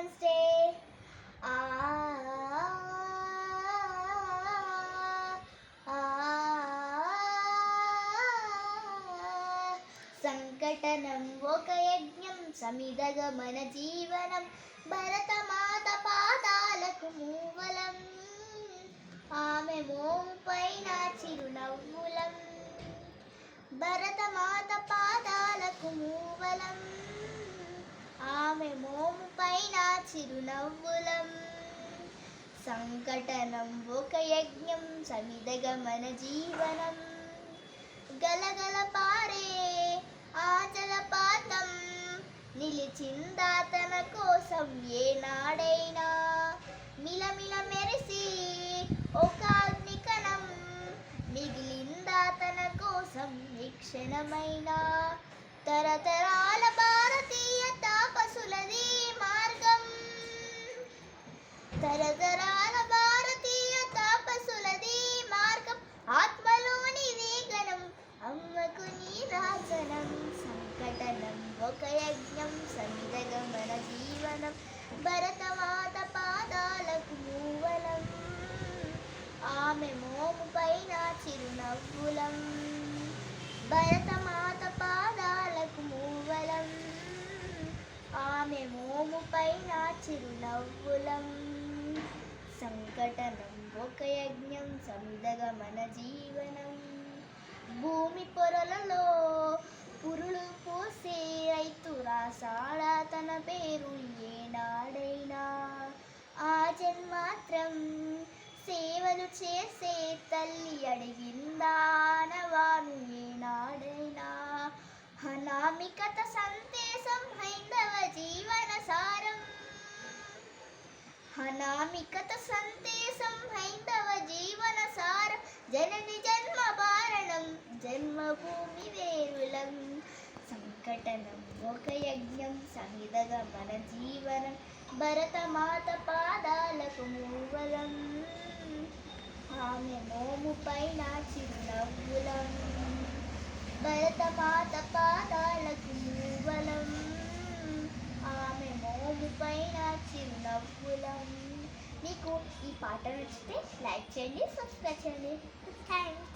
Independence Day. సంకటనం ఒక యజ్ఞం సమిదగమన జీవనం భరతమాత పాదాలకు మూవలం ఆమె మోముపైన చిరునవ్వులం భరతమాత పాదాలకు మూవలం ఆమె మోముపైన చిరునవ్వులం సంకటనం ఒక యజ్ఞం సమిదగమన జీవనం గలగల పారే ఆచలపాతం నిలిచిందా తన కోసం ఏనాడైనా మిలమిల మెరిసి ఒక అగ్నికణం మిగిలిందా తన కోసం ఈ క్షణమైన తరతరాల భారతీయ తాపసులది మార్గం తరతరాల భారతీయ తాపసులది మార్గం ఆత్మలోని వేగనం అమ్మకు నీరాజనం సంకటనం ఒక యజ్ఞం సమిదగమన జీవనం భరతమాత పాదాలకు మూవలం ఆమె మోముపైన చిరునవ్వులం భరతమాత పాదాలకు మూవలం ఆమె మోముపైన చిరునవ్వులం సంకటనం ఒక యజ్ఞం సమిదగమన జీవనం భూమి పొరలలో పురులు పోసే రైతు రాసాడా తన పేరు ఏనాడైనా ఆ జన్మాత్రం సేవలు చేసే తల్లి అడిగిందానవాను ఏనాడైనా అనామికత సందేశం హైందవ జీవన సారం అనామికత సందేశం హైందవ జీవన సారం జనని జన్మ భారణం జన్మభూమి వేరులం సంకటనం ఒక యజ్ఞం సమిదగమన జీవనం భరతమాత పాదాలకు మూవలం ఆమె మోముపైన చిరునవ్వులం భరతమాత పాదాలకు మూవలం ఆమె మోముపైన చిరునవ్వులం. మీకు ఈ పాట నచ్చితే లైక్ చేయండి, సబ్స్క్రైబ్ చేయండి. థ్యాంక్స్.